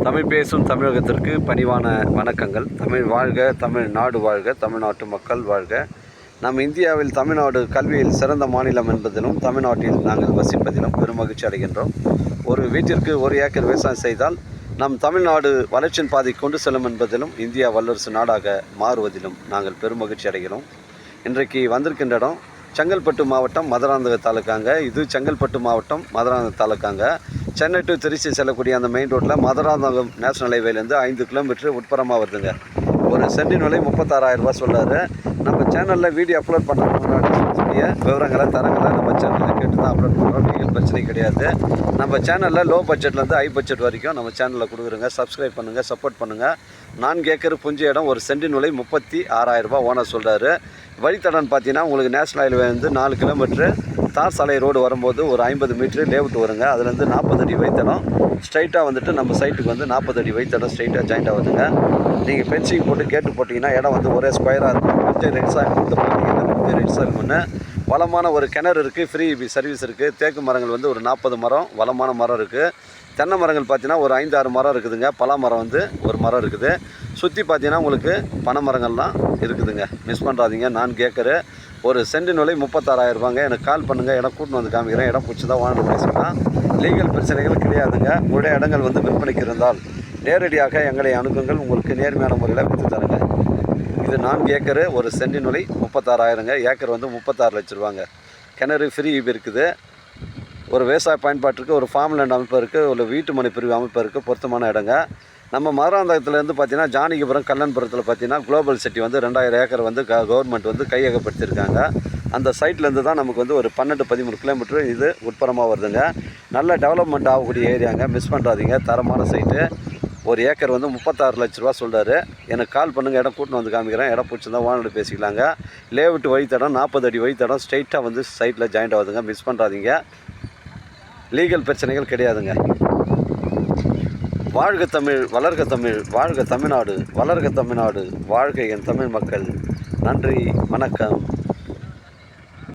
தமிழ் பேசும் தமிழகத்திற்கு பணிவான வணக்கங்கள். தமிழ் வாழ்க, தமிழ்நாடு வாழ்க, தமிழ்நாட்டு மக்கள் வாழ்க. நம் இந்தியாவில் தமிழ்நாடு கல்வியில் சிறந்த மாநிலம் என்பதிலும் தமிழ்நாட்டில் நாங்கள் வசிப்பதிலும் பெருமகிழ்ச்சி அடைகின்றோம். ஒரு வீட்டிற்கு 1 ஏக்கர் விவசாயம் செய்தால் நம் தமிழ்நாடு வளர்ச்சியின் பாதை கொண்டு செல்லும் என்பதிலும் இந்தியா வல்லரசு நாடாக மாறுவதிலும் நாங்கள் பெருமகிழ்ச்சி அடைகிறோம். இன்றைக்கு வந்திருக்கின்ற இடம் செங்கல்பட்டு மாவட்டம் மதுராந்தகம் தாலுக்காங்க. இது செங்கல்பட்டு மாவட்டம் மதுராந்தகம் தாலுக்காங்க. சென்னை டு திருச்சி செல்லக்கூடிய அந்த மெயின் ரோட்டில் மதுராந்தகம் நேஷனல் ஹைவேலேருந்து 5 கிலோமீட்டர் உட்புறமாக வருதுங்க. ஒரு சென்டின் விலை 36,000 ரூபா சொல்கிறாரு. நம்ம சேனலில் வீடியோ அப்லோட் பண்ணுறதுக்கு முன்னாடி விவரங்களை தரங்களை நம்ம சேனலில் கேட்டு தான் அப்லோட் பண்ணுறோம். நீங்கள் பிரச்சனை கிடையாது. நம்ம சேனலில் லோ பட்ஜெட்லேருந்து ஹை பட்ஜெட் வரைக்கும் நம்ம சேனலில் கொடுக்குறோங்க. சப்ஸ்கிரைப் பண்ணுங்கள், சப்போர்ட் பண்ணுங்கள். 4 ஏக்கர் புஞ்ச இடம், ஒரு சென்டின் விலை 36,000 ரூபா ஓனர் சொல்கிறாரு. வழித்தடம்னு பார்த்தீங்கன்னா உங்களுக்கு நேஷனல் ஹைவே வந்து 4 கிலோமீட்ரு தார் சாலை ரோடு வரும்போது ஒரு 50 மீட்ரு லேவுட் வருங்க. அதுலேருந்து 40 அடி வைத்தடம் ஸ்ட்ரைட்டாக வந்துட்டு நம்ம சைட்டுக்கு வந்து 40 அடி வைத்தடம் ஸ்ட்ரைட்டாக ஜாயிண்ட் ஆகுதுங்க. நீங்கள் ஃபென்சிங் போட்டு கேட்டு போட்டிங்கன்னா இடம் வந்து ஒரே ஸ்கொயராக இருக்கும். கொஞ்சம் ரெட்ஸாக பார்த்தீங்கன்னா கொஞ்சம் ரெட்ஸாக இருக்குன்னு வளமான ஒரு கிணறு இருக்குது. ஃப்ரீ சர்வீஸ் இருக்குது. தேக்கு மரங்கள் வந்து ஒரு 40 மரம் வளமான மரம் இருக்குது. தென்னை மரங்கள் பார்த்தீங்கன்னா ஒரு 5-6 மரம் இருக்குதுங்க. பலா மரம் வந்து ஒரு மரம் இருக்குது. சுற்றி பார்த்தீங்கன்னா உங்களுக்கு பனை மரங்கள்லாம் இருக்குதுங்க. மிஸ் பண்ணுறாதீங்க. 4 ஏக்கரு, ஒரு சென்டின் விலை 36,000 ரூபாங்க. எனக்கு கால் பண்ணுங்கள். இடம் கூட்டின்னு வந்து காமிக்கிறேன். இடம் பிடிச்சி தான் வாங்கிட்டு பேசிக்கலாம். லீகல் பிரச்சனைகள் கிடையாதுங்க. உங்களுடைய இடங்கள் வந்து விற்பனைக்கு இருந்தால் நேரடியாக எங்களை அணுகுங்கள். உங்களுக்கு நேர்மையான முறையில் விற்று தருங்க. இது 4 ஏக்கரு, ஒரு சென்டின் விலை 36,000ங்க. ஏக்கர் வந்து 36 லட்ச ரூபாங்க. கிணறு ஃப்ரீ இருக்குது. ஒரு விவசாய பயன்பாட்டிற்கு ஒரு ஃபார்ம் லேண்ட் அமைப்பு இருக்குது. ஒரு வீட்டு மனை பிரிவு அமைப்பு இருக்குது. பொருத்தமான இடங்க. நம்ம மதுராந்தகத்துலேருந்து பார்த்தீங்கன்னா ஜானகிபுரம் கல்லன்புரத்தில் பார்த்தீங்கன்னா குளோபல் சிட்டி வந்து 2000 ஏக்கர் வந்து கவர்மெண்ட் வந்து கையகப்படுத்தியிருக்காங்க. அந்த சைட்லேருந்து தான் நமக்கு வந்து ஒரு 12-13 கிலோமீட்டர் இது உட்புறமாக வருதுங்க. நல்ல டெவலப்மெண்ட் ஆகக்கூடிய ஏரியாங்க. மிஸ் பண்ணுறாதீங்க. தரமான சைட்டு. ஒரு ஏக்கர் வந்து 36 லட்ச ரூபா சொல்கிறாரு. எனக்கு கால் பண்ணுங்கள். இடம் கூட்டின்னு வந்து காமிக்கிறேன். இடம் பிடிச்சிருந்தா வாங்கிட்டு பேசிக்கலாங்க. லேவுட்டு வழித்தடம் 40 அடி வழித்தடம் ஸ்ட்ரைட்டாக வந்து சைட்டில் ஜாயிண்ட் ஆகுதுங்க. மிஸ் பண்ணுறாதீங்க. லீகல் பிரச்சனைகள் கிடையாதுங்க. வாழ்க தமிழ், வளர்க தமிழ், வாழ்க தமிழ்நாடு, வளர்க தமிழ்நாடு, வாழ்க என் தமிழ் மக்கள். நன்றி, வணக்கம்.